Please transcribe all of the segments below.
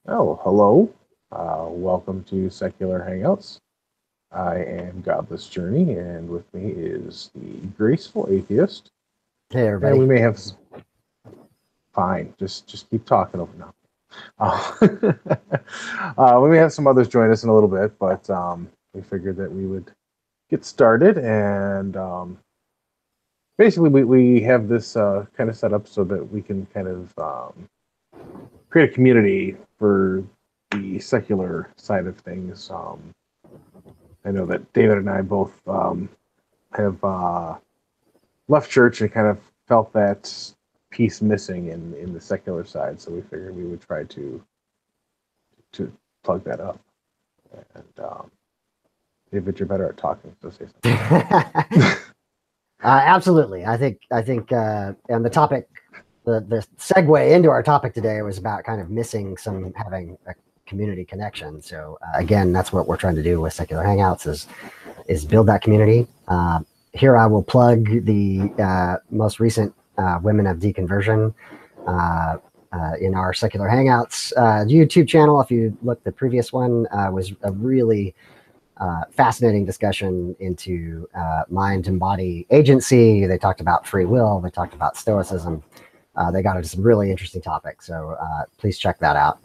Oh, hello. Welcome to Secular Hangouts. I am Godless Journey, and with me is the Graceful Atheist. Hey And everybody. we may have fine. Just keep talking over now. We may have some others join us in a little bit, but we figured that we would get started, and basically we have this kind of set up so that we can kind of create a community for the secular side of things. I know that David and I both have left church and kind of felt that piece missing in the secular side, so we figured we would try to plug that up. And David, you're better at talking, so say something. Absolutely. I think and the topic, the segue into our topic today was about kind of missing some having a community connection. So again, that's what we're trying to do with Secular Hangouts is build that community. Here I will plug the most recent Women of Deconversion in our Secular Hangouts YouTube channel. If you look, the previous one was a really fascinating discussion into mind and body agency. They talked about free will. They talked about stoicism. They got into some really interesting topics. So please check that out.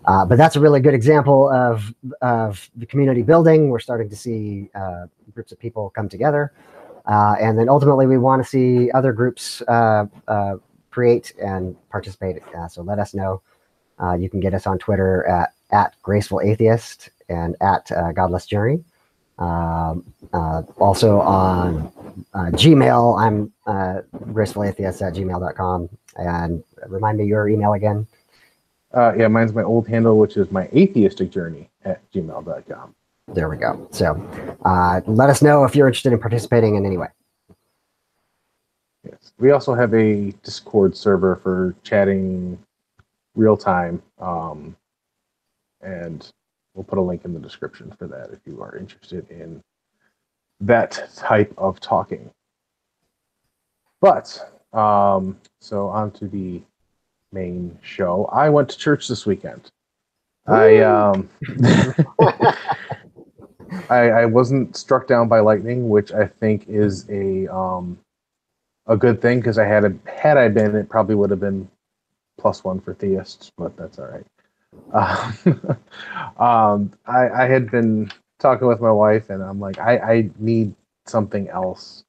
But that's a really good example of the community building. We're starting to see groups of people come together. And then ultimately, we want to see other groups create and participate. So let us know. You can get us on Twitter at Graceful Atheist and at Godless Journey. Also on Gmail, I'm gracefulatheist at gmail.com. And remind me your email again. Yeah, mine's my old handle, which is my atheistic journey at gmail.com. There we go. So let us know if you're interested in participating in any way. Yes. We also have a Discord server for chatting real time. And we'll put a link in the description for that if you are interested in that type of talking. But so on to the main show. I went to church this weekend. I I wasn't struck down by lightning, which I think is a good thing because had I been, it probably would have been +1 for theists, but that's all right. I had been talking with my wife, and I'm like, I need something else.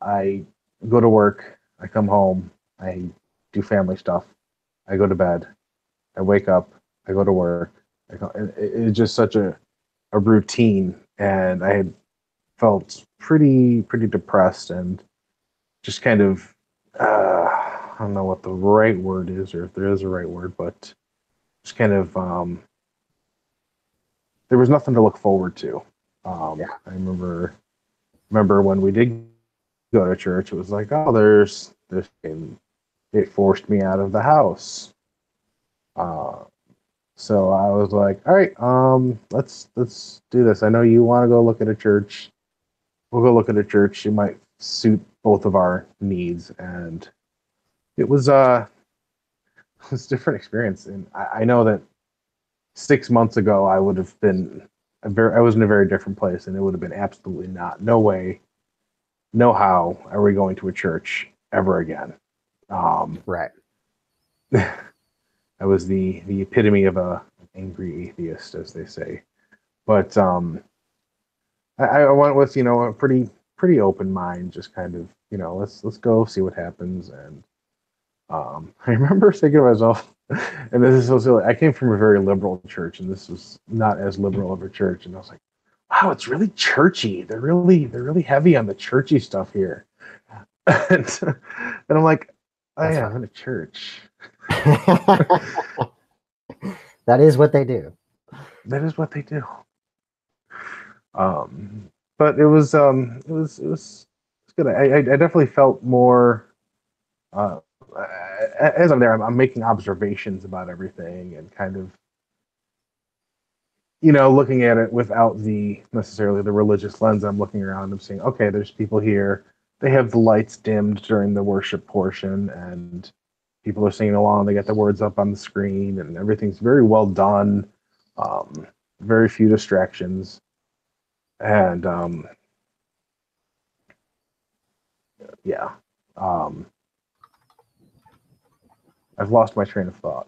I go to work, I come home, I do family stuff, I go to bed, I wake up, I go to work. It's just such a routine, and I had felt pretty depressed and just kind of I don't know what the right word is, or if there is a right word, but just kind of there was nothing to look forward to. Yeah. I remember when we did go to church, it was like, oh, there's this, and it forced me out of the house. Uh, so I was like, all right, let's do this. I know you want to go look at a church. We'll go look at a church. It might suit both of our needs, and it was it was a different experience. And I know that 6 months ago I would have been I was in a very different place, and it would have been absolutely not, no way, no how are we going to a church ever again. Um, Right. I was the epitome of a angry atheist, as they say. But I went with a pretty open mind, just kind of let's go see what happens. And I remember thinking to myself, and this is so silly. I came from a very liberal church, and this was not as liberal of a church. And I was like, wow, it's really churchy. They're really heavy on the churchy stuff here. And I'm like, oh That's yeah, right. I'm in a church. That is what they do. That is what they do. But it was good. I definitely felt more uh, as I'm there. I'm making observations about everything and kind of looking at it without the necessarily the religious lens. I'm looking around. I'm seeing, okay, there's people here. They have the lights dimmed during the worship portion, and people are singing along. They get the words up on the screen, and everything's very well done. Very few distractions, and yeah. I've lost my train of thought.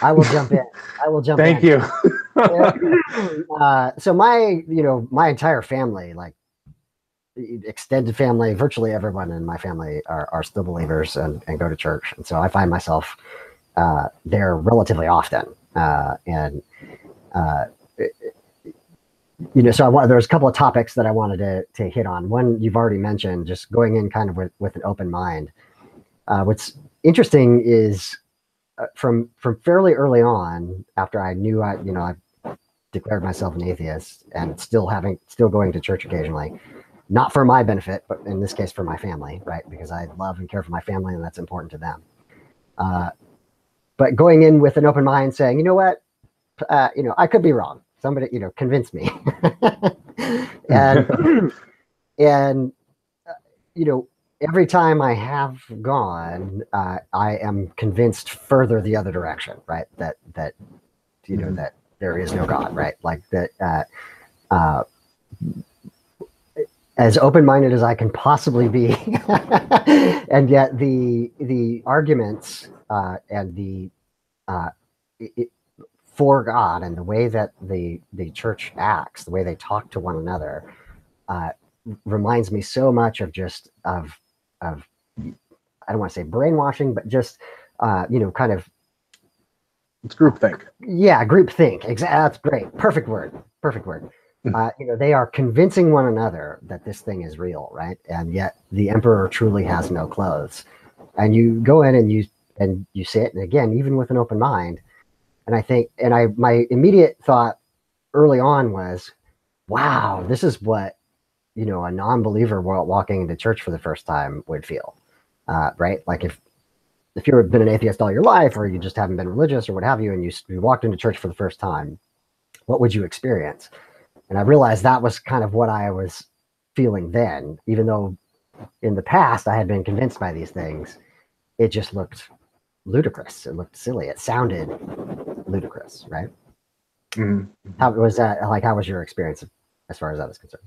I will jump in. I will jump Thank in. you. So my entire family, like extended family, virtually everyone in my family are still believers and go to church. And so I find myself there relatively often. And so there's a couple of topics that I wanted to hit on. One you've already mentioned, just going in kind of with an open mind. What's interesting is from fairly early on, after I knew I declared myself an atheist and still going to church occasionally, not for my benefit, but in this case for my family, right? Because I love and care for my family, and that's important to them. But going in with an open mind, saying, you know what, I could be wrong. Somebody, convince me. and every time I have gone, I am convinced further the other direction, right? That that there is no God, right? Like that. As open-minded as I can possibly be, and yet the arguments and the for God and the way that the church acts, the way they talk to one another, reminds me so much of I don't want to say brainwashing, but just kind of it's groupthink. Yeah, groupthink. Exactly. That's great. Perfect word. They are convincing one another that this thing is real, right? And yet the emperor truly has no clothes. And you go in and you sit, and again, even with an open mind. And I think, my immediate thought early on was, wow, this is what a non-believer walking into church for the first time would feel, right? Like if you've been an atheist all your life, or you just haven't been religious or what have you, and you walked into church for the first time, what would you experience? And I realized that was kind of what I was feeling then, even though in the past I had been convinced by these things. It just looked ludicrous. It looked silly. It sounded ludicrous, right? Mm-hmm. How was that? Like, how was your experience as far as that is concerned?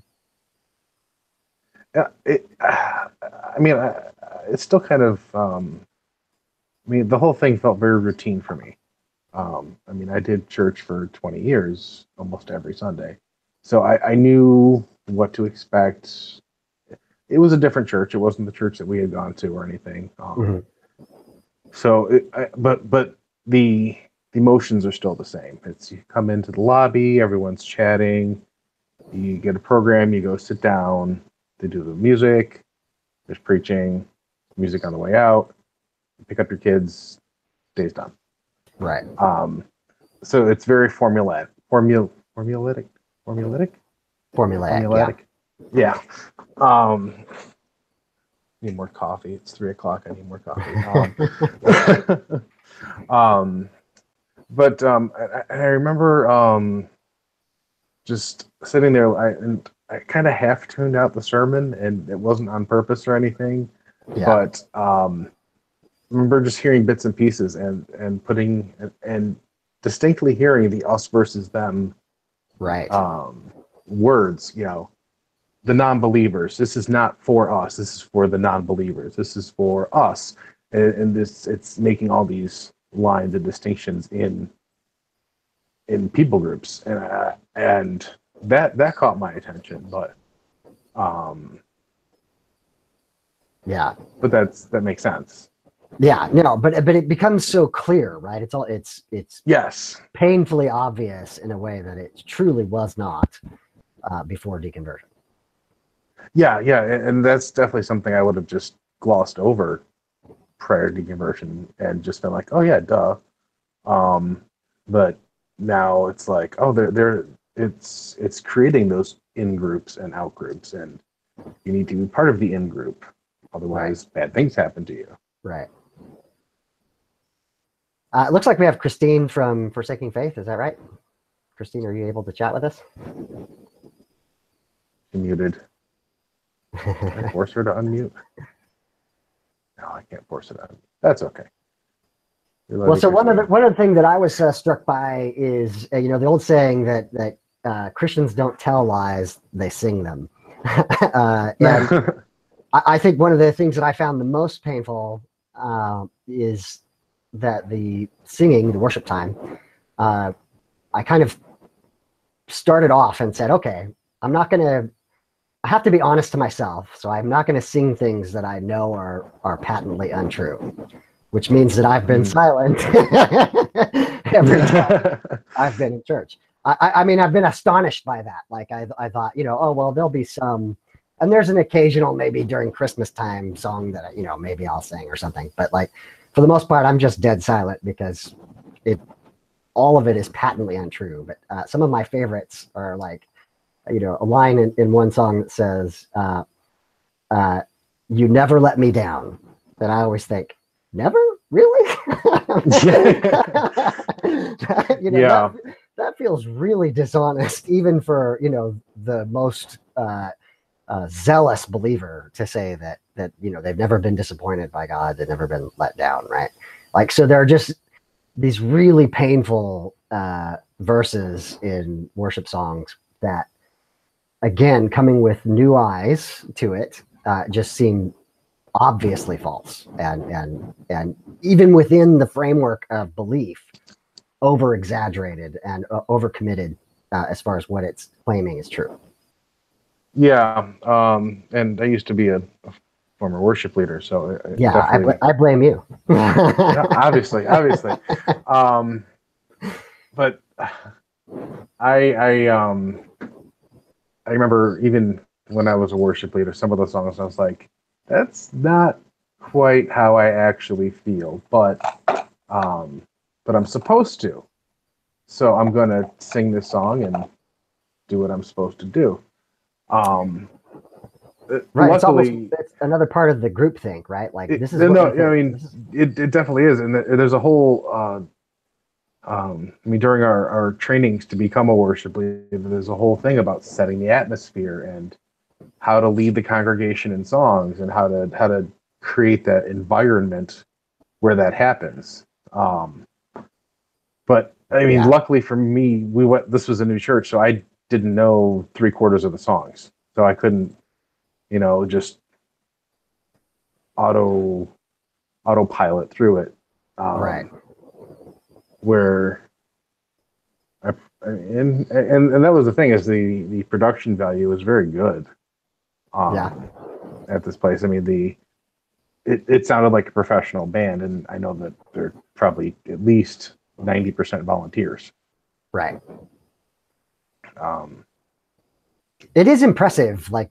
It's still kind of, the whole thing felt very routine for me. I did church for 20 years, almost every Sunday. So I knew what to expect. It was a different church. It wasn't the church that we had gone to or anything. So, but the emotions are still the same. It's, you come into the lobby, everyone's chatting, you get a program, you go sit down, they do the music, there's preaching, music on the way out, pick up your kids, day's done. Right. So it's very formulaic. Yeah. Need more coffee. It's 3:00. I need more coffee. But I remember just sitting there. I kind of half tuned out the sermon, and it wasn't on purpose or anything. Yeah. But I remember just hearing bits and pieces and putting and distinctly hearing the us versus them right words, the non-believers. This is not for us. This is for the non-believers. This is for us. And it's making all these lines and distinctions in people groups, and that caught my attention. But yeah, but that makes sense. Yeah, no, but it becomes so clear, right? It's Yes, painfully obvious in a way that it truly was not before deconversion. Yeah, and that's definitely something I would have just glossed over prior to deconversion and just been like, oh yeah, duh. But now it's like, oh, it's creating those in groups and out groups, and you need to be part of the in group, otherwise bad things happen to you. Right. It looks like we have Christine from Forsaking Faith. Is that right? Christine, are you able to chat with us? You're muted. Can I force her to unmute? No, I can't force it on. That's okay. Well, so one of the things that I was struck by is the old saying that Christians don't tell lies, they sing them. And I think one of the things that I found the most painful is that the singing, the worship time, I kind of started off and said, okay, I have to be honest to myself. So I'm not going to sing things that I know are patently untrue, which means that I've been silent every time I've been in church. I mean, I've been astonished by that. Like I thought, oh, well, there'll be some, and there's an occasional, maybe during Christmas time song that, maybe I'll sing or something. But like, for the most part, I'm just dead silent because all of it is patently untrue. But some of my favorites are like, a line in one song that says, you never let me down. And I always think, never? Really? Yeah. That feels really dishonest, even for, the most zealous believer to say that they've never been disappointed by God, they've never been let down, right? Like, so there are just these really painful verses in worship songs that, again, coming with new eyes to it, just seem obviously false, and even within the framework of belief, over exaggerated and over committed as far as what it's claiming is true. Yeah, and I used to be a former worship leader, so I blame you. obviously. But I remember even when I was a worship leader, some of the songs I was like, that's not quite how I actually feel, but I'm supposed to. So I'm gonna sing this song and do what I'm supposed to do. Right. Luckily, it's another part of the group think, right? Like this is it definitely is, and there's a whole. During our trainings to become a worship leader, there's a whole thing about setting the atmosphere and how to lead the congregation in songs and how to create that environment where that happens. But luckily for me, this was a new church, so I didn't know 3/4 of the songs, so I couldn't, just autopilot through it. Right. Where and that was the thing, is the production value was very good. At this place, it sounded like a professional band, and I know that they're probably at least 90% volunteers. Right. It is impressive, like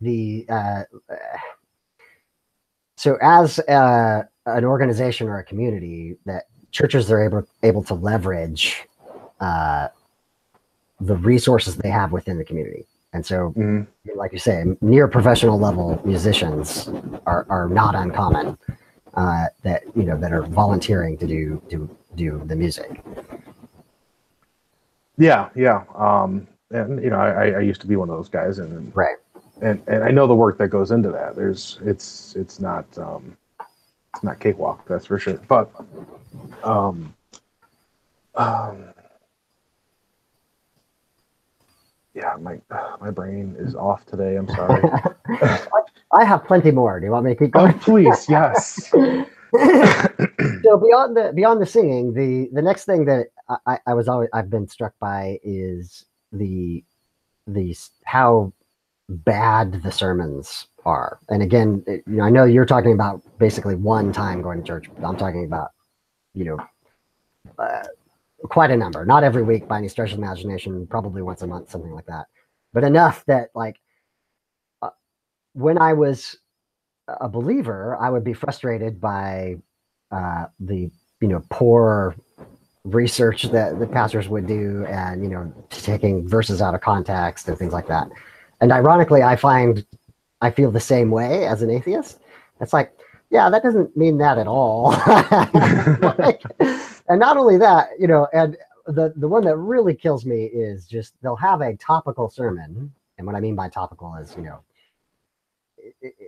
so as an organization or a community, that churches are able to leverage the resources they have within the community. And so, like you say, near professional level musicians are not uncommon that are volunteering to do the music. Yeah. And I used to be one of those guys, and right. And I know the work that goes into that. It's not cakewalk, that's for sure. But yeah, my brain is off today. I'm sorry. I have plenty more. Do you want me to keep going? Oh, please, yes. So beyond the singing, the next thing that I've been struck by is the how bad the sermons are. And again, I know you're talking about basically one time going to church, but I'm talking about quite a number, not every week by any stretch of imagination, probably once a month, something like that, but enough that like when I was a believer, I would be frustrated by the poor research that the pastors would do, and taking verses out of context and things like that. And ironically, I feel the same way as an atheist. It's like, yeah, that doesn't mean that at all. And not only that, and the one that really kills me is just they'll have a topical sermon. And what I mean by topical is,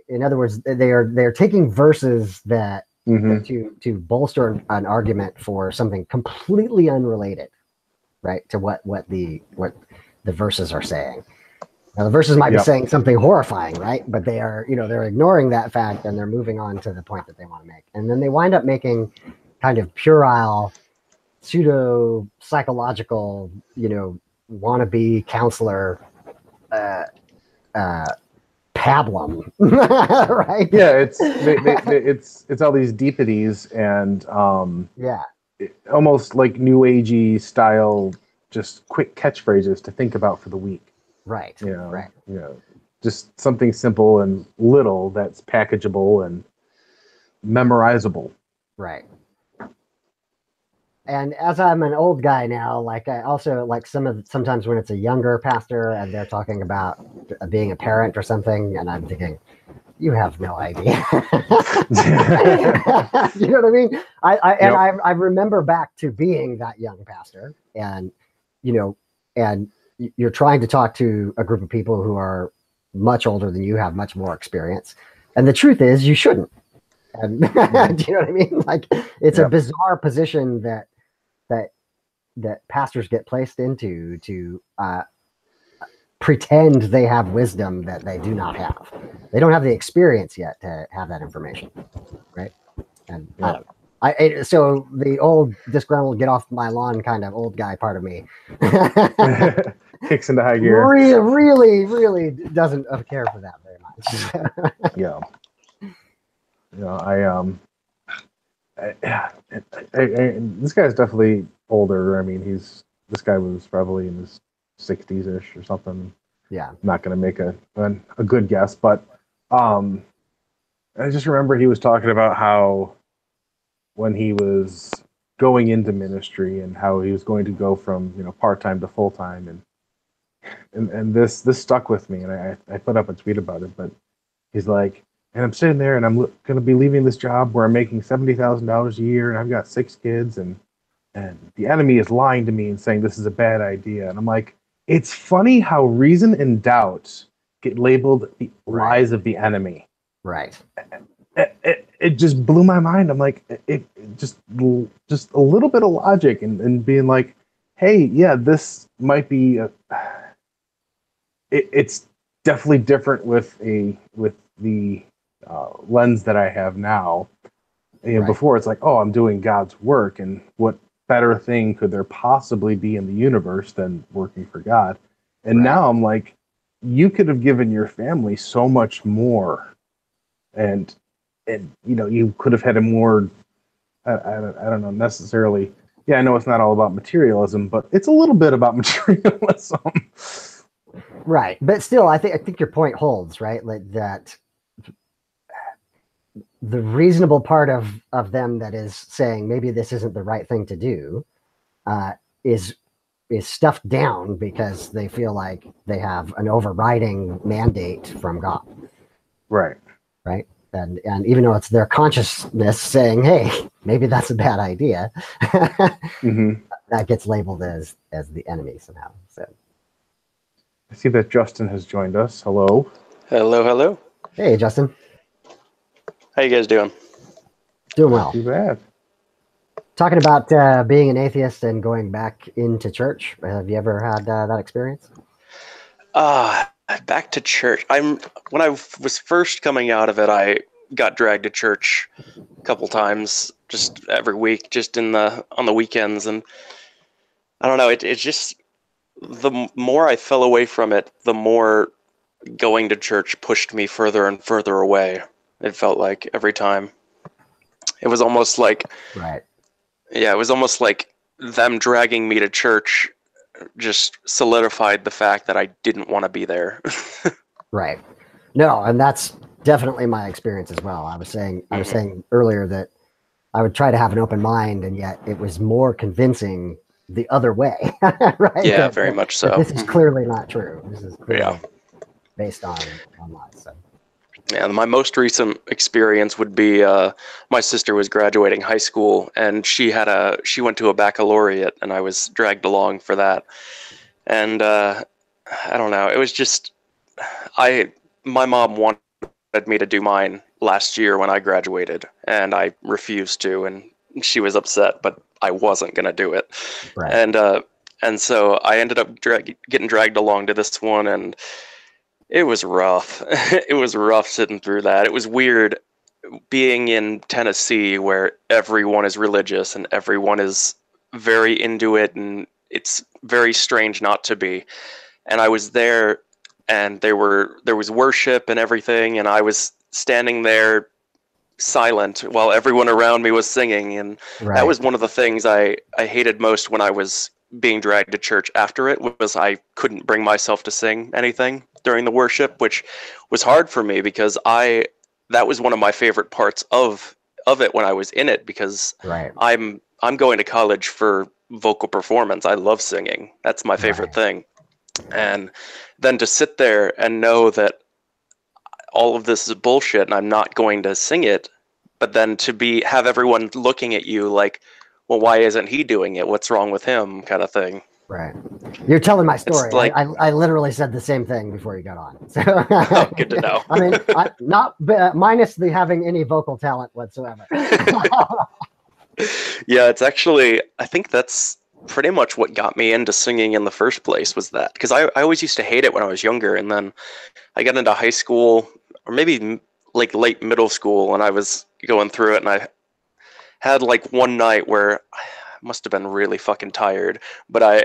in other words, they're taking verses that Mm-hmm. to bolster an argument for something completely unrelated, right, to what the verses are saying. Now, the verses might be saying something horrifying, right? But they are, they're ignoring that fact and they're moving on to the point that they want to make. And then they wind up making kind of puerile, pseudo psychological, wannabe counselor pablum, right? Yeah, it's all these deepities and yeah, almost like new agey style, just quick catchphrases to think about for the week. right, right. Just something simple and little that's packageable and memorizable. Right. And as I'm an old guy now, like I also like sometimes when it's a younger pastor and they're talking about being a parent or something, and I'm thinking, you have no idea. You know what I mean? I remember back to being that young pastor, and and you're trying to talk to a group of people who are much older than you, have much more experience, and the truth is, you shouldn't. And do you know what I mean? Like, it's a bizarre position that pastors get placed into to pretend they have wisdom that they do not have. They don't have the experience yet to have that information, right? And I don't know. So the old disgruntled, get off my lawn kind of old guy part of me kicks into high gear. Really doesn't care for that very much. Yeah. This guy's definitely older. I mean, this guy was probably in his 60s-ish or something. Yeah. I'm not going to make a good guess, but I just remember he was talking about how when he was going into ministry and how he was going to go from part-time to full-time, and this stuck with me, and I put up a tweet about it. But he's like, and I'm sitting there and I'm going to be leaving this job where I'm making $70,000 a year and I've got 6 kids, and the enemy is lying to me and saying this is a bad idea. And I'm like, it's funny how reason and doubt get labeled the lies of the enemy. Right. It just blew my mind. I'm like, it just a little bit of logic and being like, hey, yeah, this might be it's definitely different with the lens that I have now. Before it's like, oh, I'm doing God's work, and what better thing could there possibly be in the universe than working for God? And now I'm like, you could have given your family so much more, and you could have had a more I don't know necessarily. Yeah, I know it's not all about materialism, but it's a little bit about materialism. Right, but still, I think your point holds, right? Like that. The reasonable part of them that is saying maybe this isn't the right thing to do is stuffed down because they feel like they have an overriding mandate from God. Right. And even though it's their consciousness saying, hey, maybe that's a bad idea, that gets labeled as the enemy somehow. So I see that Justin has joined us. Hello. Hello. Hey, Justin. How you guys doing? Doing well. Not too bad. Talking about being an atheist and going back into church. Have you ever had that experience? Back to church. When I was first coming out of it, I got dragged to church a couple times, just every week, just on the weekends, and I don't know. It's just the more I fell away from it, the more going to church pushed me further and further away. It felt like every time. It was almost like, yeah, it was almost like them dragging me to church just solidified the fact that I didn't want to be there. Right. No, and that's definitely my experience as well. I was saying earlier that I would try to have an open mind, and yet it was more convincing the other way. Right? Yeah, very much so. This is clearly not true. This is clearly based on lies. So. Yeah, my most recent experience would be my sister was graduating high school, and she went to a baccalaureate, and I was dragged along for that. And I don't know, it was just my mom wanted me to do mine, last year when I graduated, and I refused to, and she was upset, but I wasn't gonna do it. Right. And so I ended up getting dragged along to this one, and it was rough. It was rough sitting through that. It was weird being in Tennessee where everyone is religious and everyone is very into it, and it's very strange not to be. And I was there, and there was worship and everything, and I was standing there silent while everyone around me was singing, and Right. that was one of the things I hated most when I was being dragged to church after it, was I couldn't bring myself to sing anything during the worship, which was hard for me because that was one of my favorite parts of it when I was in it, because Right. I'm going to college for vocal performance. I love singing. That's my favorite thing. And then to sit there and know that all of this is bullshit and I'm not going to sing it, but then to have everyone looking at you like, well, why isn't he doing it? What's wrong with him? Kind of thing. Right. You're telling my story. Like, I literally said the same thing before you got on. So, oh, good to know. I mean, not minus the having any vocal talent whatsoever. Yeah, it's actually, I think that's pretty much what got me into singing in the first place, was that. Because I always used to hate it when I was younger, and then I got into high school, or maybe like late middle school, and I was going through it, and I had like one night where I must have been really fucking tired, but I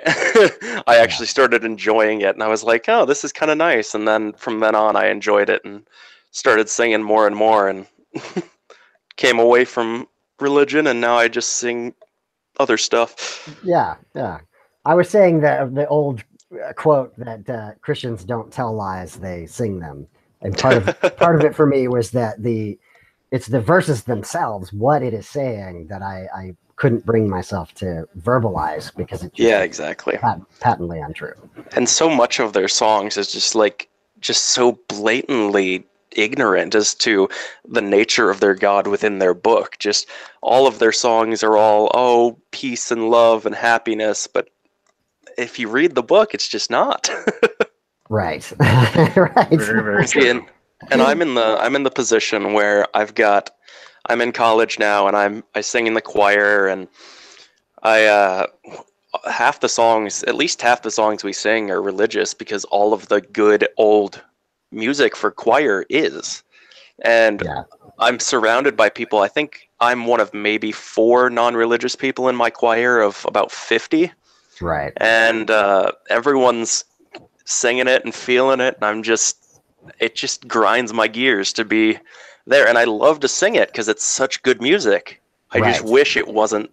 I actually started enjoying it, and I was like, oh, this is kind of nice. And then from then on, I enjoyed it and started singing more and more, and came away from religion, and now I just sing other stuff. Yeah. I was saying that the old quote that Christians don't tell lies, they sing them. And part of it for me was that it's the verses themselves, what it is saying, that I couldn't bring myself to verbalize, because it's exactly patently untrue. And so much of their songs is just so blatantly ignorant as to the nature of their God within their book. Just all of their songs are all, peace and love and happiness, but if you read the book, it's just not. Right. Right. Very, very true. And I'm in the position where I'm in college now, and I sing in the choir, and I at least half the songs we sing are religious, because all of the good old music for choir is. And I'm surrounded by people. I think I'm one of maybe 4 non-religious people in my choir of about 50. Right. And everyone's singing it and feeling it, and it just grinds my gears to be there. And I love to sing it because it's such good music. I just wish it wasn't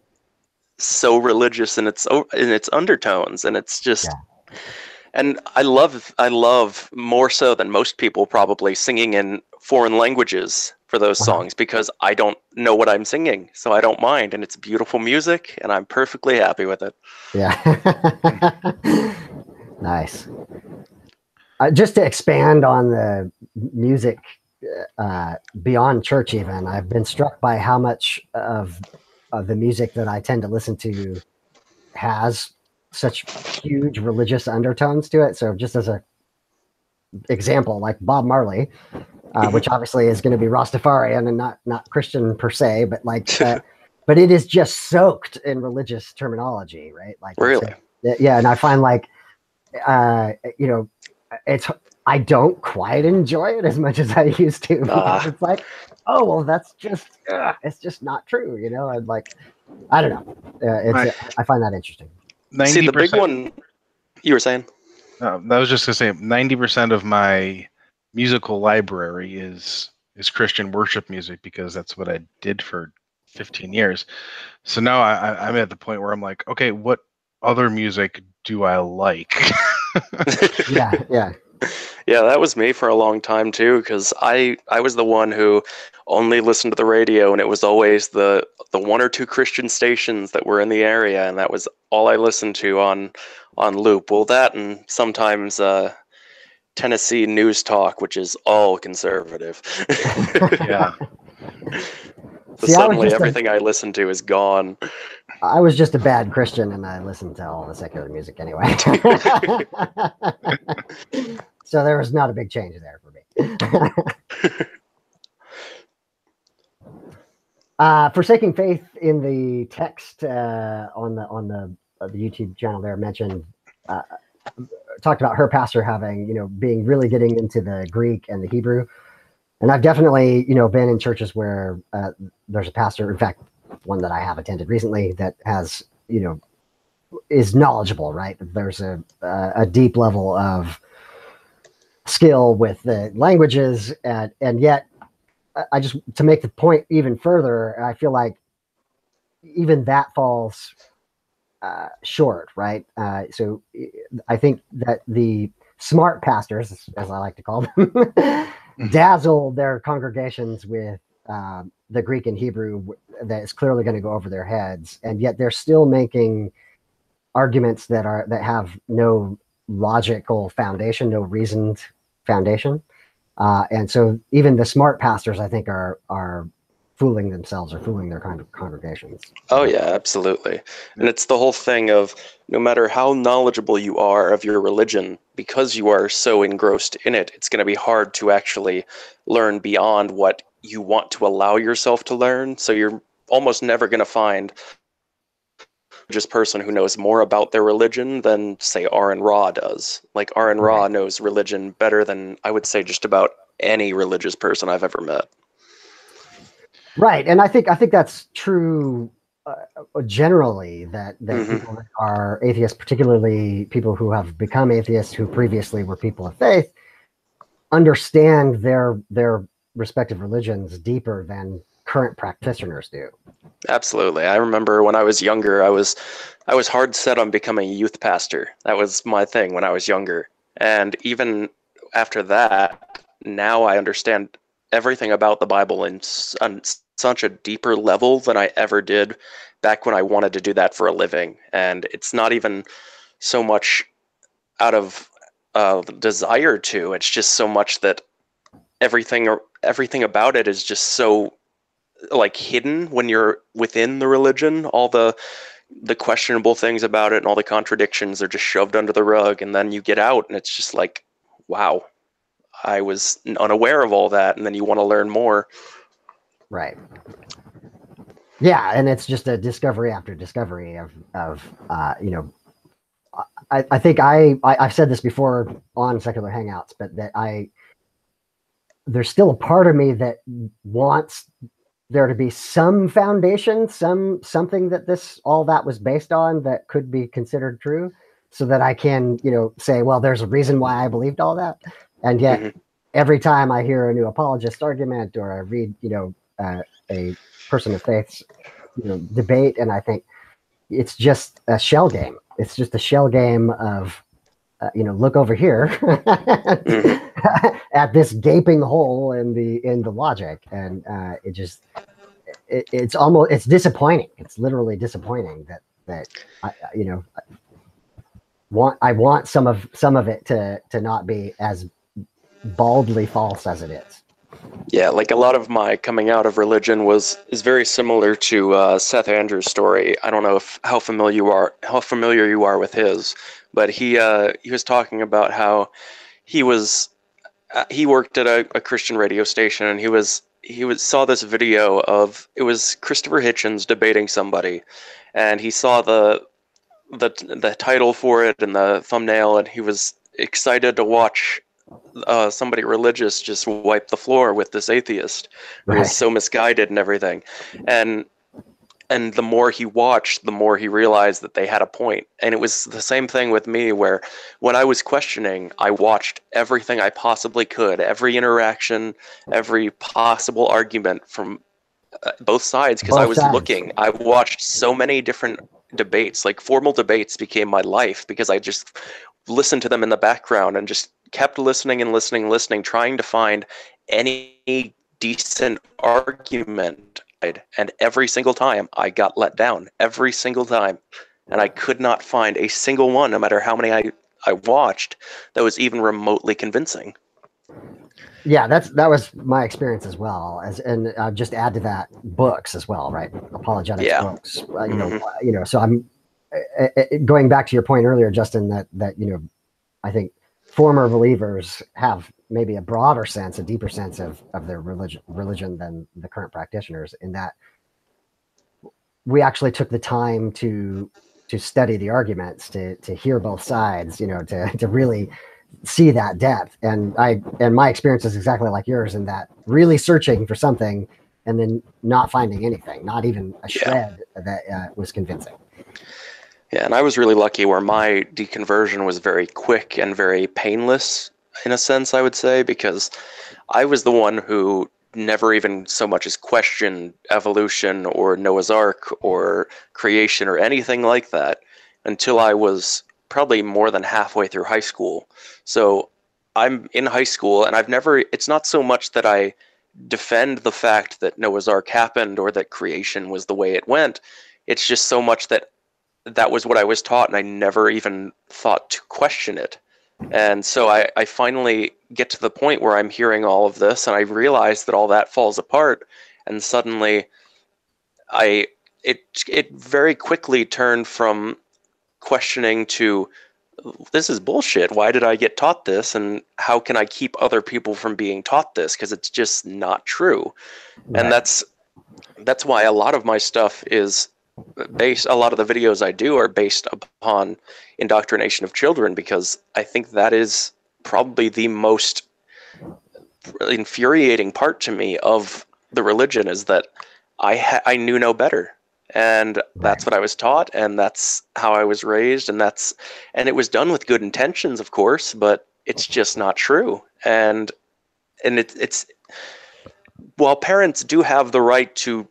so religious in its undertones, and it's just and I love more so than most people probably singing in foreign languages for those songs, because I don't know what I'm singing, so I don't mind, and it's beautiful music, and I'm perfectly happy with it. Yeah. Nice. Just to expand on the music beyond church, even, I've been struck by how much of the music that I tend to listen to has such huge religious undertones to it. So just as a example, like Bob Marley, which obviously is going to be Rastafarian and not Christian per se, but but it is just soaked in religious terminology, right? Like, really? And I find like, I don't quite enjoy it as much as I used to. It's like, oh, well, that's just, it's just not true, And like, I don't know. I find that interesting. 90%, see, the big one you were saying? I was just going to say 90% of my musical library is Christian worship music, because that's what I did for 15 years. So now I'm at the point where I'm like, okay, what other music do I like? Yeah. Yeah, that was me for a long time too, because I was the one who only listened to the radio, and it was always the 1 or 2 Christian stations that were in the area, and that was all I listened to on loop. Well, that, and sometimes Tennessee News Talk, which is all conservative. Yeah. So suddenly everything I listened to is gone. I was just a bad Christian, and I listened to all the secular music anyway. So there was not a big change there for me. Forsaking faith in the text on the YouTube channel there mentioned talked about her pastor having, being really getting into the Greek and the Hebrew. And I've definitely, been in churches where there's a pastor, in fact, one that I have attended recently that has, is knowledgeable, right? There's a deep level of skill with the languages, and yet I just, to make the point even further, I feel like even that falls short, right? So I think that the smart pastors, as I like to call them, dazzle their congregations with the Greek and Hebrew that is clearly going to go over their heads, and yet they're still making arguments that have no logical foundation, no reasoned foundation, and so even the smart pastors, I think, are fooling themselves or fooling their kind of congregations. Oh yeah, absolutely. And it's the whole thing of no matter how knowledgeable you are of your religion, because you are so engrossed in it, it's going to be hard to actually learn beyond what you want to allow yourself to learn. So you're almost never going to find just a person who knows more about their religion than, say, R.N. Ra does. Like R.N. Ra knows religion better than, I would say, just about any religious person I've ever met. Right, and I think that's true generally. That people that are atheists, particularly people who have become atheists who previously were people of faith, understand their respective religions deeper than current practitioners do. Absolutely. I remember when I was younger, I was hard set on becoming a youth pastor. That was my thing when I was younger, and even after that, now I understand everything about the Bible on such a deeper level than I ever did back when I wanted to do that for a living. And it's not even so much out of desire to, it's just so much that everything about it is just so like hidden when you're within the religion. All the questionable things about it and all the contradictions are just shoved under the rug, and then you get out and it's just like, wow, I was unaware of all that, and then you want to learn more. Right. Yeah, and it's just a discovery after discovery of I think I've said this before on Secular Hangouts, but that there's still a part of me that wants there to be some foundation, something that all that was based on that could be considered true, so that I can, say, well, there's a reason why I believed all that. And yet every time I hear a new apologist argument or I read, a person of faith's, debate, and I think it's just a shell game. It's just a shell game of, look over here at this gaping hole in the logic, and it's disappointing. It's literally disappointing that I want some of it to not be as baldly false as it is. Yeah, like a lot of my coming out of religion is very similar to Seth Andrews' story. I don't know how familiar you are with his, but he was talking about how he worked at a Christian radio station, and he saw this video of, it was Christopher Hitchens debating somebody, and he saw the title for it and the thumbnail, and he was excited to watch somebody religious just wipe the floor with this atheist who was so misguided and everything. And the more he watched, the more he realized that they had a point. And it was the same thing with me, where when I was questioning, I watched everything I possibly could, every interaction, every possible argument from both sides, because I was looking. I watched so many different debates, like formal debates became my life, because I just listened to them in the background and just kept listening and listening, trying to find any decent argument. And every single time I got let down, every single time. And I could not find a single one, no matter how many I watched, that was even remotely convincing. Yeah, that was my experience as well. And just add to that books as well, right? Apologetics books. So I'm going back to your point earlier, Justin, that I think former believers have maybe a broader sense, a deeper sense of their religion than the current practitioners, in that we actually took the time to study the arguments, to hear both sides, you know, to really see that depth. And my experience is exactly like yours, in that really searching for something and then not finding anything, not even a shred that was convincing. Yeah, and I was really lucky where my deconversion was very quick and very painless, in a sense, I would say, because I was the one who never even so much as questioned evolution or Noah's Ark or creation or anything like that until I was probably more than halfway through high school. So I'm in high school, and it's not so much that I defend the fact that Noah's Ark happened or that creation was the way it went. It's just so much that was what I was taught, and I never even thought to question it. And so I finally get to the point where I'm hearing all of this, and I realize that all that falls apart, and suddenly it very quickly turned from questioning to, this is bullshit. Why did I get taught this, and how can I keep other people from being taught this? Because it's just not true. Right. And that's why a lot of my stuff is a lot of the videos I do are based upon indoctrination of children, because I think that is probably the most infuriating part to me of the religion, is that I knew no better, and that's what I was taught, and that's how I was raised, and it was done with good intentions, of course, but it's just not true. And it's while parents do have the right to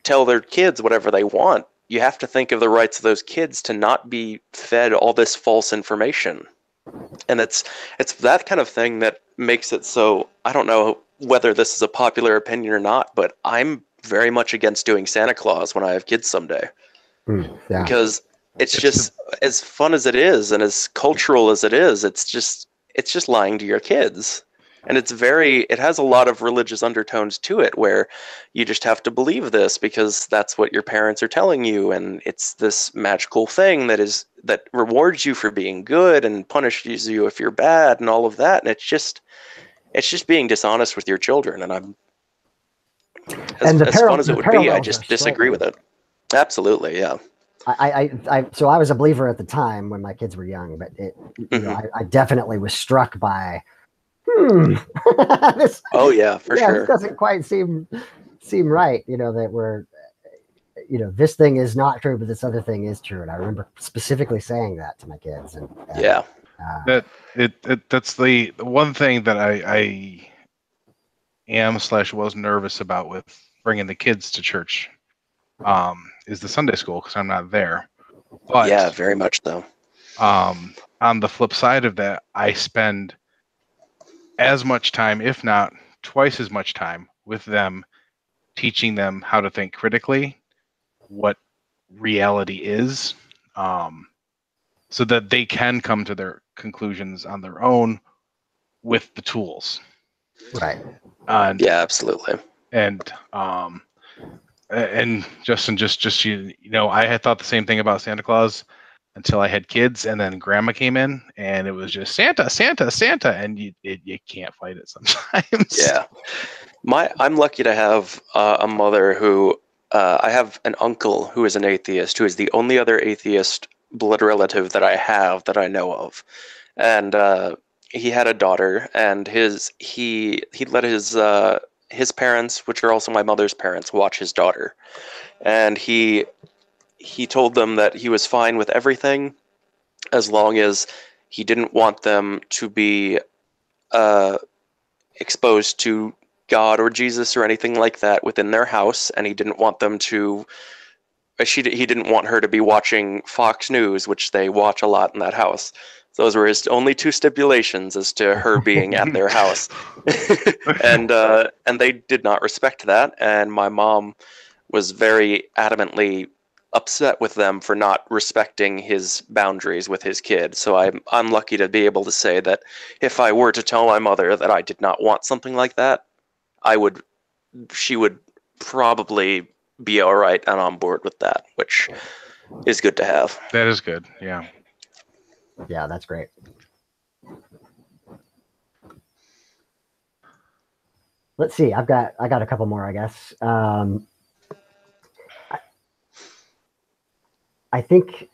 tell their kids whatever they want, you have to think of the rights of those kids to not be fed all this false information. And it's that kind of thing that makes it so, I don't know whether this is a popular opinion or not, but I'm very much against doing Santa Claus when I have kids someday. Yeah. Because it's just as fun as it is and as cultural as it is, it's just lying to your kids. And it has a lot of religious undertones to it, where you just have to believe this because that's what your parents are telling you, and it's this magical thing that rewards you for being good and punishes you if you're bad, and all of that. And it's just being dishonest with your children. And I'm as fun as it would be, I just disagree with it. Absolutely, yeah. So I was a believer at the time when my kids were young, but you know, I definitely was struck by this. Oh yeah, for sure. This doesn't quite seem right. You know, that this thing is not true, but this other thing is true. And I remember specifically saying that to my kids. And yeah, that's the one thing that I was nervous about with bringing the kids to church, is the Sunday school, because I'm not there. But yeah, very much so. On the flip side of that, I spend as much time, if not twice as much time, with them, teaching them how to think critically, what reality is, so that they can come to their conclusions on their own with the tools. Right. Yeah, absolutely. And Justin, just you know, I had thought the same thing about Santa Claus until I had kids, and then Grandma came in, and it was just Santa, Santa, Santa, and you can't fight it sometimes. Yeah, I'm lucky to have a mother who I have an uncle who is an atheist, who is the only other atheist blood relative that I have that I know of, and he had a daughter, and he let his parents, which are also my mother's parents, watch his daughter, and he told them that he was fine with everything as long as he didn't want them to be exposed to God or Jesus or anything like that within their house, and he didn't want them to. He didn't want her to be watching Fox News, which they watch a lot in that house. Those were his only two stipulations as to her being at their house, and they did not respect that. And my mom was very adamantly upset with them for not respecting his boundaries with his kid. So I'm lucky to be able to say that if I were to tell my mother that I did not want something like that, she would probably be all right and on board with that, which is good to have. That is good. Yeah. Yeah, that's great. Let's see. I got a couple more, I guess. I think.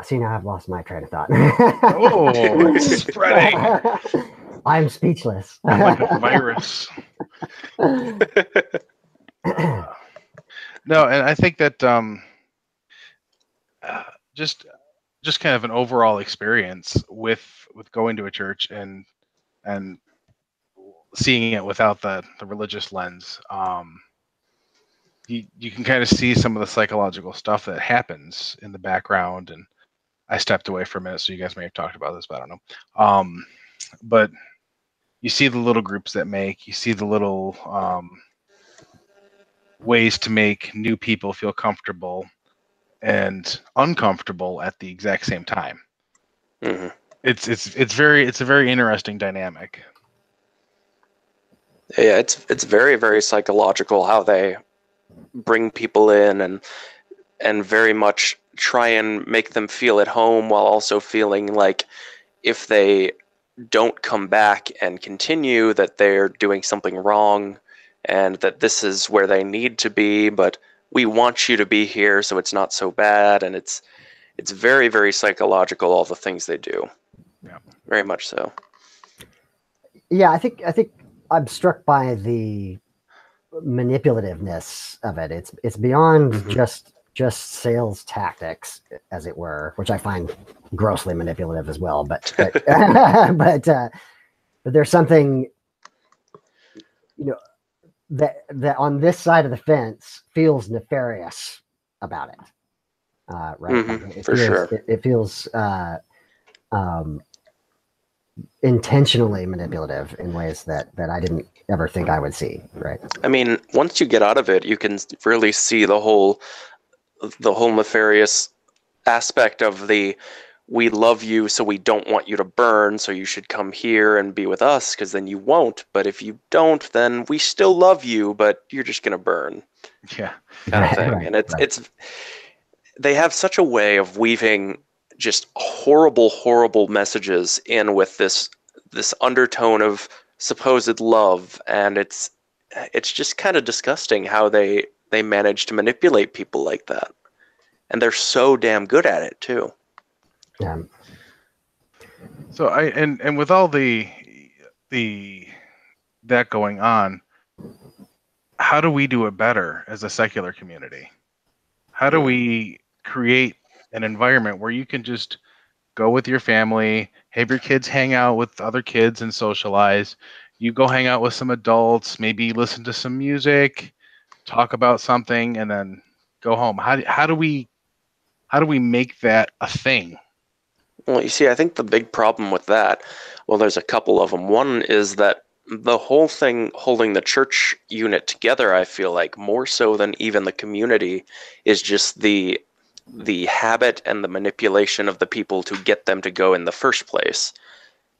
See, now I've lost my train of thought. Oh, it's spreading I'm speechless. like a virus. No, and I think that uh, just just kind of an overall experience with going to a church and seeing it without the religious lens. You can kind of see some of the psychological stuff that happens in the background. And I stepped away for a minute, so you guys may have talked about this, but I don't know. But you see the little groups that you see the little ways to make new people feel comfortable and uncomfortable at the exact same time. Hmm. It's a very interesting dynamic. Yeah, it's very, very psychological how they bring people in and very much try and make them feel at home while also feeling like if they don't come back and continue that they're doing something wrong and that this is where they need to be, but we want you to be here so it's not so bad. And it's very, very psychological, all the things they do. Yeah. Very much so. Yeah, I think I'm struck by the manipulativeness of it. It's beyond just sales tactics, as it were, which I find grossly manipulative as well. But but there's something, that on this side of the fence feels nefarious about it. Right? Sure. It feels intentionally manipulative in ways that I didn't ever think I would see. Right. I mean, once you get out of it, you can really see the whole nefarious aspect of we love you, so we don't want you to burn, so you should come here and be with us, because then you won't. But if you don't, then we still love you, but you're just going to burn. Yeah. Kind of thing. Right, And it's they have such a way of weaving just horrible, horrible messages in with this undertone of supposed love, and it's just kind of disgusting how they manage to manipulate people like that. And they're so damn good at it too. Yeah. So and with all that going on, how do we do it better as a secular community? How do we create an environment where you can just go with your family, have your kids hang out with other kids and socialize? You go hang out with some adults, maybe listen to some music, talk about something, and then go home. How do we make that a thing? Well, you see, I think the big problem with that, well, there's a couple of them. One is that the whole thing holding the church unit together, I feel like, more so than even the community, is just the habit and the manipulation of the people to get them to go in the first place,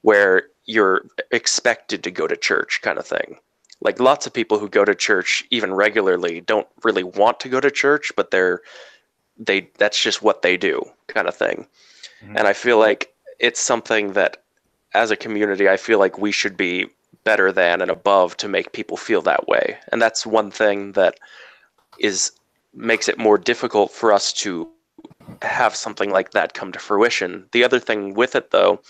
where you're expected to go to church kind of thing. Like lots of people who go to church even regularly don't really want to go to church, but that's just what they do kind of thing. Mm-hmm. And I feel like it's something that as a community, I feel like we should be better than and above to make people feel that way. And that's one thing that makes it more difficult for us to have something like that come to fruition. The other thing with it, though,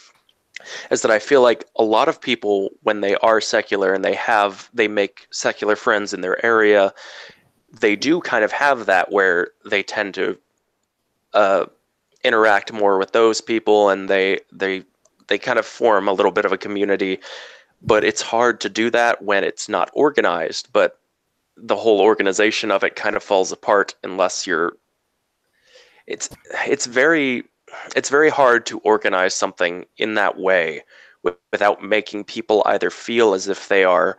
is that I feel like a lot of people, when they are secular and they make secular friends in their area, they do kind of have that where they tend to interact more with those people, and they kind of form a little bit of a community. But it's hard to do that when it's not organized. But the whole organization of it kind of falls apart unless it's very hard to organize something in that way without making people either feel as if they are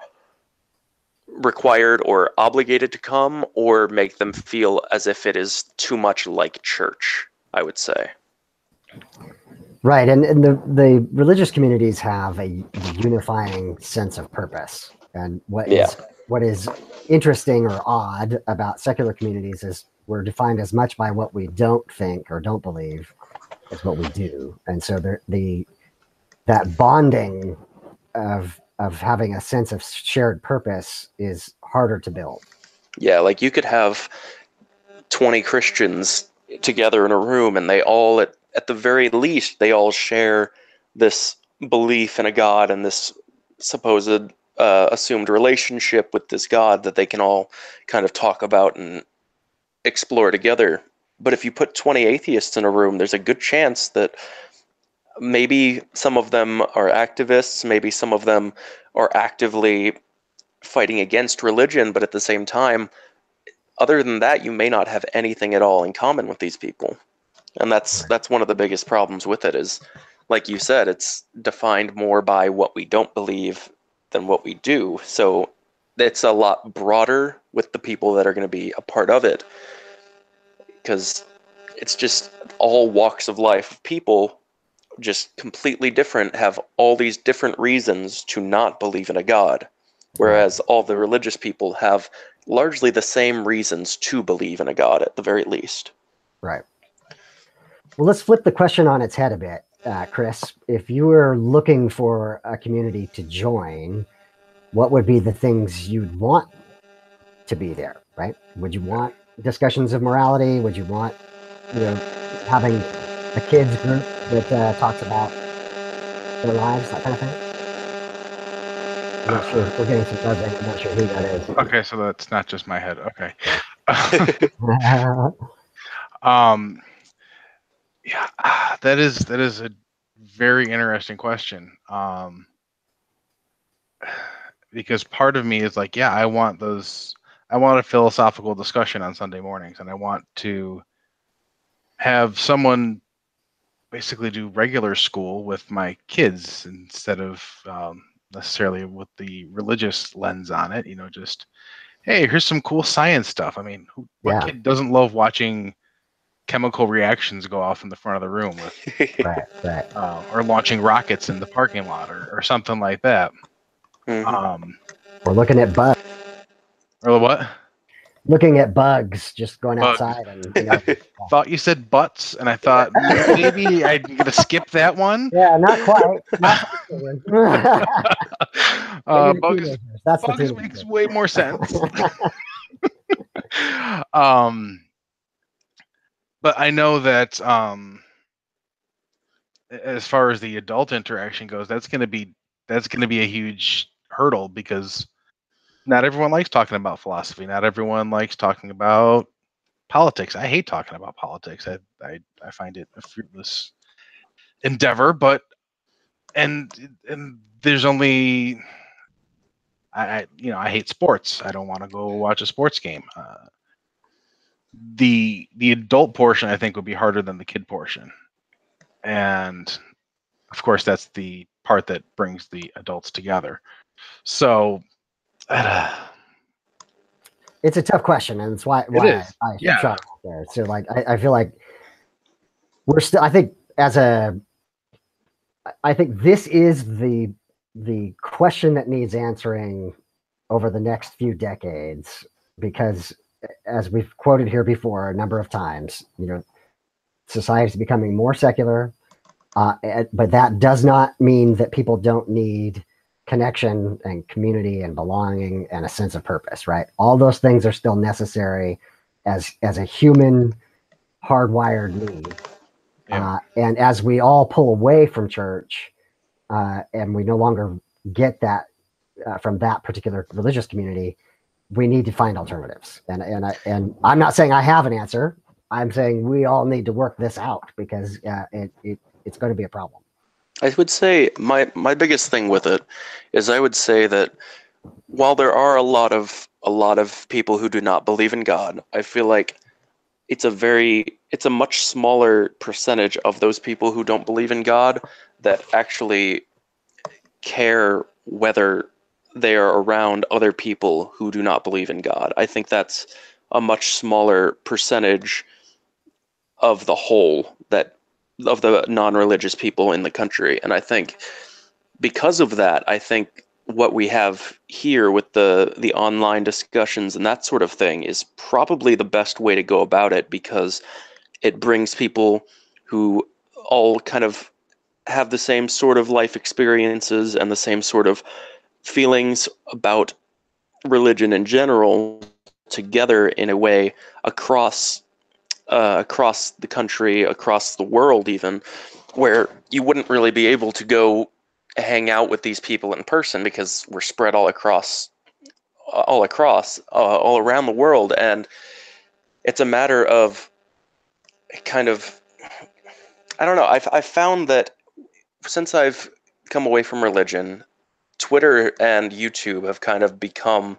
required or obligated to come, or make them feel as if it is too much like church, I would say. Right, and the religious communities have a unifying sense of purpose. And what is interesting or odd about secular communities is we're defined as much by what we don't think or don't believe as what we do. And so that bonding of having a sense of shared purpose is harder to build. Yeah, like you could have 20 Christians together in a room, and they all, at the very least, they all share this belief in a God and this supposed assumed relationship with this God that they can all kind of talk about and explore together. But if you put 20 atheists in a room, there's a good chance that maybe some of them are activists, maybe some of them are actively fighting against religion, but at the same time, other than that, you may not have anything at all in common with these people. And that's one of the biggest problems with it is, like you said, it's defined more by what we don't believe than what we do. So it's a lot broader with the people that are going to be a part of it, because it's just all walks of life of people, just completely different, have all these different reasons to not believe in a God. Whereas all the religious people have largely the same reasons to believe in a God at the very least. Right. Well, let's flip the question on its head a bit, Chris. If you were looking for a community to join, what would be the things you'd want to be there, right? Would you want discussions of morality? Would you want, having a kids group that talks about their lives, that kind of thing? I'm not sure. We're getting some buzzing. I'm not sure who that is. Okay, so that's not just my head. Okay. Yeah, that is a very interesting question. Because part of me is like, yeah, I want a philosophical discussion on Sunday mornings, and I want to have someone basically do regular school with my kids instead of necessarily with the religious lens on it. Just, hey, here's some cool science stuff. I mean, what kid doesn't love watching chemical reactions go off in the front of the room with, right. or launching rockets in the parking lot or something like that. Mm-hmm. We're looking at bugs. Or what? Looking at bugs, just going Bugs. outside and Thought you said butts, and I thought maybe I'm gonna skip that one. Yeah, not quite. Bugs makes way more sense. But I know that as far as the adult interaction goes, that's gonna be a huge hurdle, because not everyone likes talking about philosophy. Not everyone likes talking about politics. I hate talking about politics. I find it a fruitless endeavor. But and there's only I hate sports. I don't want to go watch a sports game. The adult portion, I think, would be harder than the kid portion, and of course that's the part that brings the adults together. So it's a tough question, and it's why I shot it out there. So I feel like we're still. I think this is the question that needs answering over the next few decades, because as we've quoted here before a number of times, society is becoming more secular, but that does not mean that people don't need connection and community and belonging and a sense of purpose, right? All those things are still necessary as a human hardwired need. And as we all pull away from church, and we no longer get that from that particular religious community, we need to find alternatives. And I'm not saying I have an answer. I'm saying we all need to work this out, because it's going to be a problem. I would say my biggest thing with it is, I would say that while there are a lot of people who do not believe in God, I feel like it's a much smaller percentage of those people who don't believe in God that actually care whether they are around other people who do not believe in God. I think that's a much smaller percentage of the whole of the non-religious people in the country. And I think because of that, I think what we have here with the online discussions and that sort of thing is probably the best way to go about it, because it brings people who all kind of have the same sort of life experiences and the same sort of feelings about religion in general together in a way across across the country, across the world, even, where you wouldn't really be able to go hang out with these people in person because we're spread all around the world, and it's a matter of kind of, I don't know. I've found that since I've come away from religion, Twitter and YouTube have kind of become,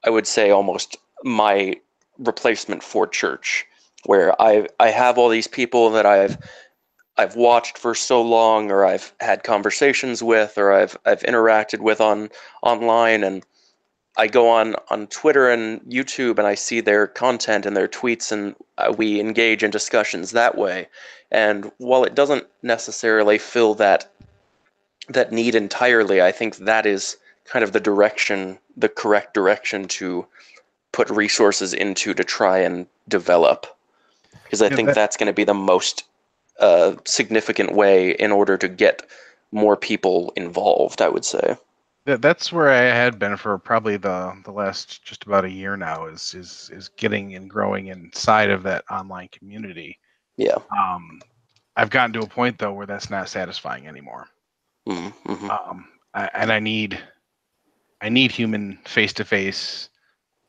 I would say, almost my replacement for church, where I have all these people that I've watched for so long, or I've had conversations with, or I've interacted with online, and I go on Twitter and YouTube and I see their content and their tweets, and we engage in discussions that way. And while it doesn't necessarily fill that need entirely, I think that is kind of the correct direction to put resources into to try and develop, because I think that's going to be the most significant way in order to get more people involved, I would say. That's where I had been for probably the last just about a year now, is getting and growing inside of that online community. Yeah. I've gotten to a point though where that's not satisfying anymore. Mm-hmm. I need human face-to-face,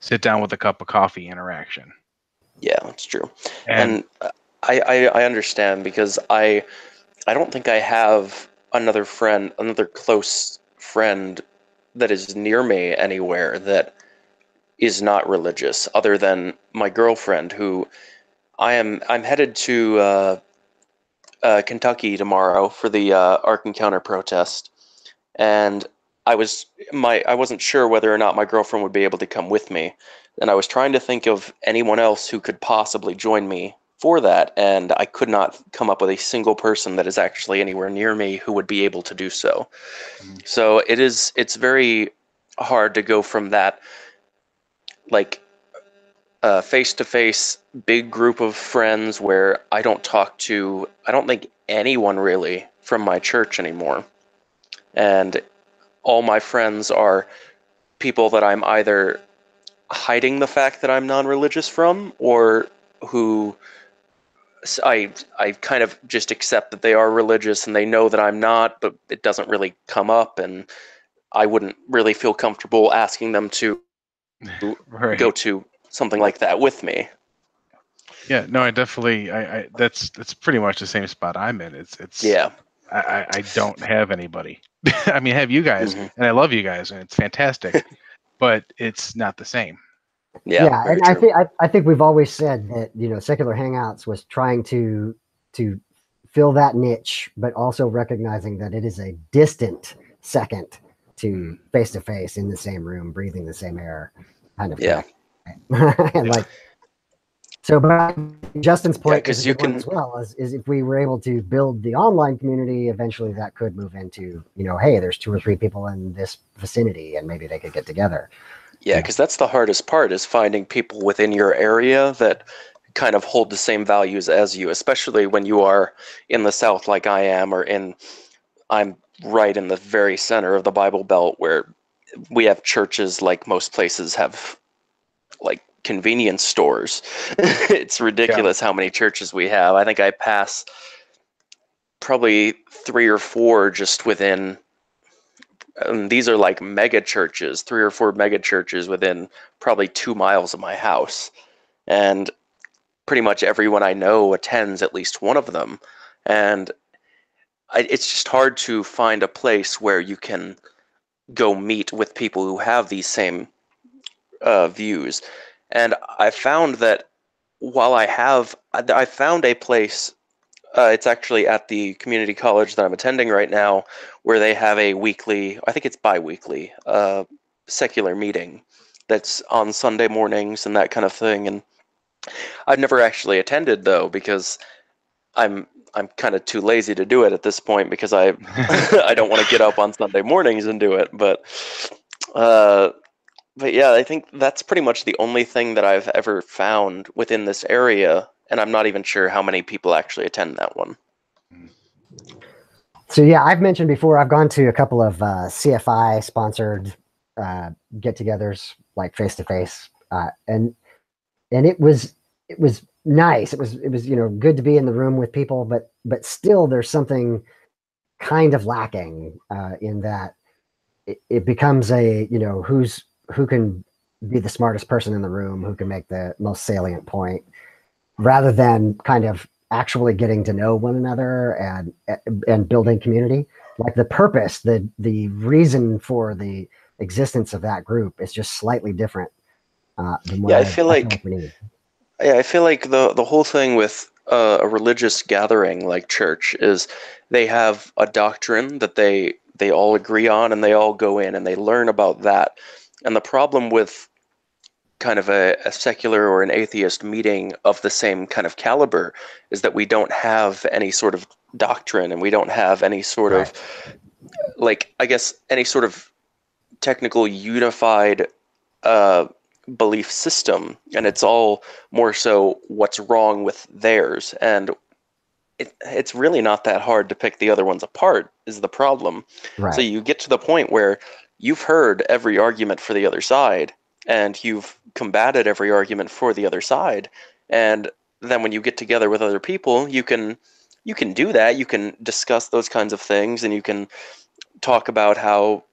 sit down with a cup of coffee interaction. Yeah, that's true. And I understand, because I don't think I have another close friend that is near me anywhere that is not religious, other than my girlfriend, who I'm headed to Kentucky tomorrow for the Ark Encounter protest, and I wasn't sure whether or not my girlfriend would be able to come with me, and I was trying to think of anyone else who could possibly join me for that, and I could not come up with a single person that is actually anywhere near me who would be able to do so. Mm-hmm. So it's very hard to go from that, like, face-to-face big group of friends where I don't think anyone really from my church anymore. And all my friends are people that I'm either hiding the fact that I'm non-religious from, or who I kind of just accept that they are religious and they know that I'm not, but it doesn't really come up, and I wouldn't really feel comfortable asking them to Right. go to something like that with me. Yeah, no, I definitely, that's pretty much the same spot I'm in. It's Yeah. I don't have anybody. I mean, I have you guys, Mm-hmm. and I love you guys, and it's fantastic, but it's not the same. Yeah, very and true. I think we've always said that, Secular Hangouts was trying to fill that niche, but also recognizing that it is a distant second to face in the same room, breathing the same air, kind of. Yeah. And like, so, but Justin's point is because a you good one can. as well. Is if we were able to build the online community, eventually that could move into, hey, there's 2 or 3 people in this vicinity, and maybe they could get together. Yeah, because that's the hardest part, is finding people within your area that kind of hold the same values as you, especially when you are in the South like I am, I'm right in the very center of the Bible Belt, where we have churches like most places have, like, convenience stores. It's ridiculous how many churches we have. I think I pass probably 3 or 4 just within. These are like mega churches, 3 or 4 mega churches within probably 2 miles of my house. And pretty much everyone I know attends at least one of them. And it's just hard to find a place where you can go meet with people who have these same views. And I found that I found a place. It's actually at the community college that I'm attending right now, where they have a weekly, I think it's bi-weekly, secular meeting that's on Sunday mornings and that kind of thing. And I've never actually attended, though, because I'm kind of too lazy to do it at this point, because I I don't want to get up on Sunday mornings and do it. But yeah, I think that's pretty much the only thing that I've ever found within this area, and I'm not even sure how many people actually attend that one. So yeah, I've mentioned before, I've gone to a couple of CFI sponsored get-togethers, like face-to-face, and it was nice. It was good to be in the room with people, but still there's something kind of lacking in that it becomes a who can be the smartest person in the room, who can make the most salient point, rather than kind of actually getting to know one another and building community. Like the purpose, the reason for the existence of that group is just slightly different than what Yeah, I feel feel like like we need. yeah, I feel like the whole thing with a religious gathering like church is they have a doctrine that they all agree on, and they all go in and they learn about that. And the problem with kind of a secular or an atheist meeting of the same kind of caliber is that we don't have any sort of doctrine, and we don't have any sort of, Right. like, I guess, any sort of technical unified uh, belief system, and it's all more so what's wrong with theirs. And it's really not that hard to pick the other ones apart, is the problem. So Right. you get to the point where you've heard every argument for the other side, and you've combated every argument for the other side, and then when you get together with other people, you can do that. You can discuss those kinds of things, and you can talk about how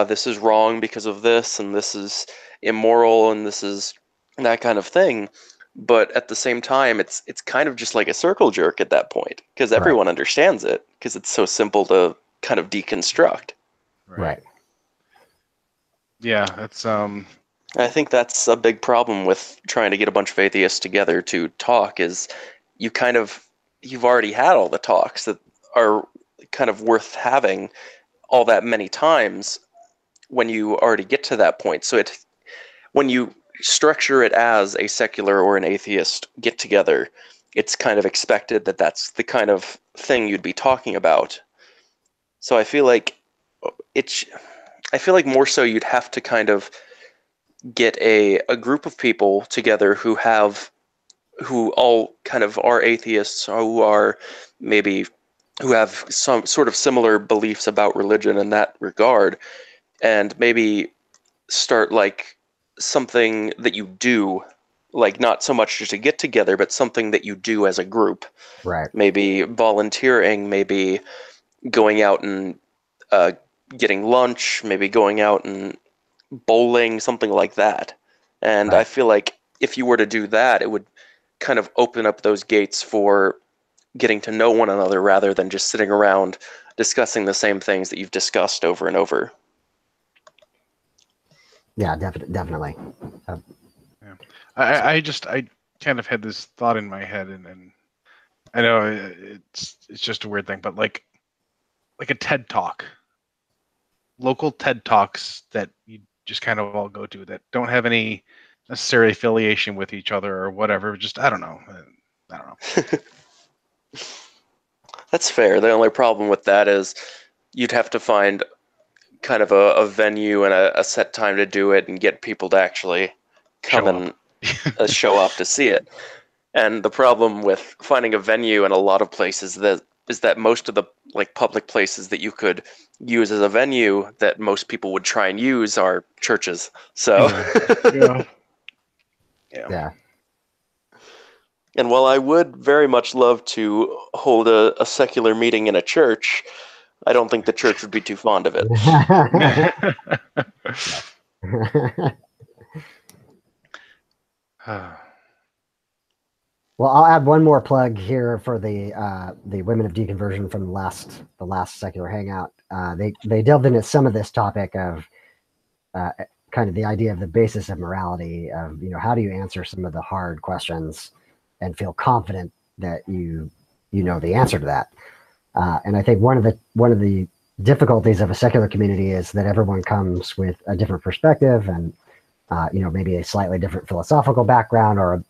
this is wrong because of this, and this is immoral, and this is that kind of thing. But at the same time, it's kind of just like a circle jerk at that point, because Right. everyone understands it, because it's so simple to kind of deconstruct. Right. Yeah, that's I think that's a big problem with trying to get a bunch of atheists together to talk, is you've already had all the talks that are kind of worth having all that many times when you already get to that point. So when you structure it as a secular or an atheist get together, it's kind of expected that that's the kind of thing you'd be talking about. So it's I feel like more so you'd have to kind of get a group of people together who all kind of are atheists, or who are maybe who have some sort of similar beliefs about religion in that regard, and maybe start like something that you do, like not so much just to get together, but something that you do as a group. Right. Maybe volunteering, maybe going out and uh, getting lunch, maybe going out and bowling, something like that. And I Right. feel like if you were to do that, it would kind of open up those gates for getting to know one another, rather than just sitting around discussing the same things that you've discussed over and over. Yeah, definitely. yeah. I kind of had this thought in my head, and I know it's just a weird thing, but like a TED talk, local TED talks that you just kind of all go to that don't have any necessary affiliation with each other or whatever. Just I don't know. That's fair. The only problem with that is you'd have to find kind of a venue and a set time to do it, and get people to actually come Show and up. show up to see it. And the problem with finding a venue in a lot of places is that most of the like public places that you could use as a venue that most people would try and use are churches. So Yeah. Yeah. and while I would very much love to hold a secular meeting in a church, I don't think the church would be too fond of it. Well, I'll add one more plug here for the Women of Deconversion from the last secular hangout. They delved into some of this topic of kind of the idea of the basis of morality, of how do you answer some of the hard questions and feel confident that you know the answer to that. And I think one of the difficulties of a secular community is that everyone comes with a different perspective, and maybe a slightly different philosophical background, or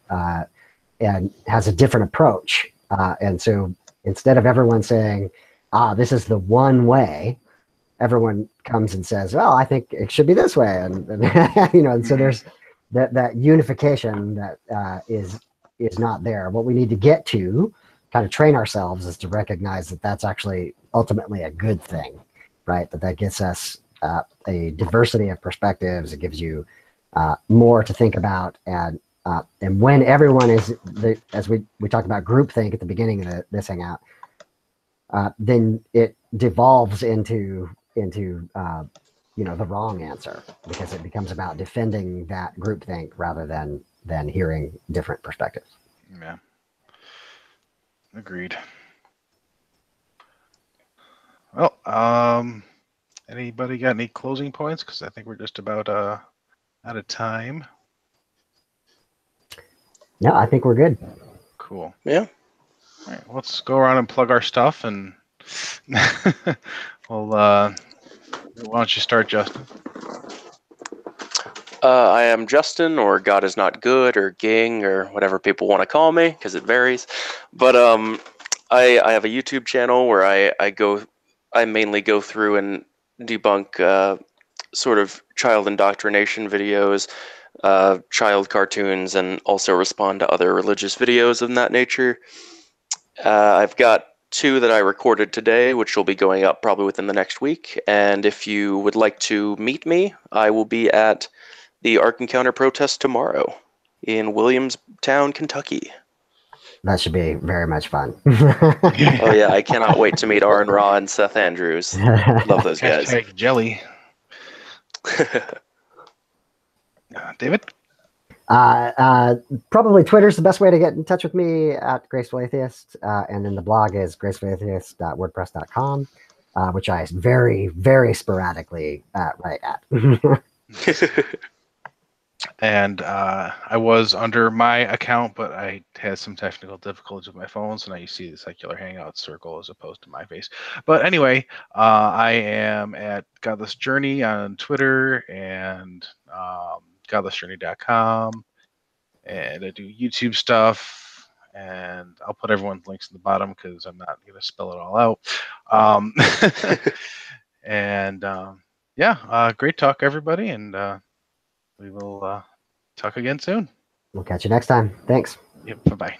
and has a different approach. And so instead of everyone saying, this is the one way, everyone comes and says, well, I think it should be this way. And and so there's that unification that is not there. What we need to get to, kind of train ourselves, is to recognize that that's actually ultimately a good thing, right? That gets us a diversity of perspectives. It gives you more to think about, and And when everyone is, as we talked about groupthink at the beginning of this hangout, then it devolves into the wrong answer, because it becomes about defending that groupthink rather than hearing different perspectives. Yeah. Agreed. Well, anybody got any closing points? Because I think we're just about out of time. No, I think we're good. Cool. Yeah. All right, let's go around and plug our stuff, and well, why don't you start, Justin? I am Justin, or God is not good, or Ging, or whatever people want to call me, because it varies. But I have a YouTube channel where I mainly go through and debunk sort of child indoctrination videos, child cartoons, and also respond to other religious videos of that nature. I've got 2 that I recorded today, which will be going up probably within the next week. And if you would like to meet me, I will be at the Ark Encounter protest tomorrow in Williamstown, Kentucky. That should be very much fun. Oh yeah, I cannot wait to meet Aaron Ra and Seth Andrews. Love those guys. Hashtag jelly. David? Probably Twitter's the best way to get in touch with me, at Graceful Atheist. And then the blog is gracefulatheist.wordpress.com, which I very, very sporadically write at. And I was under my account, but I had some technical difficulties with my phone, so now you see the Secular Hangout circle as opposed to my face. But anyway, I am at Godless Journey on Twitter and godlessjourney.com, and I do YouTube stuff, and I'll put everyone's links in the bottom because I'm not going to spell it all out. And great talk, everybody, and we will talk again soon. We'll catch you next time. Thanks. Yep. Bye-bye.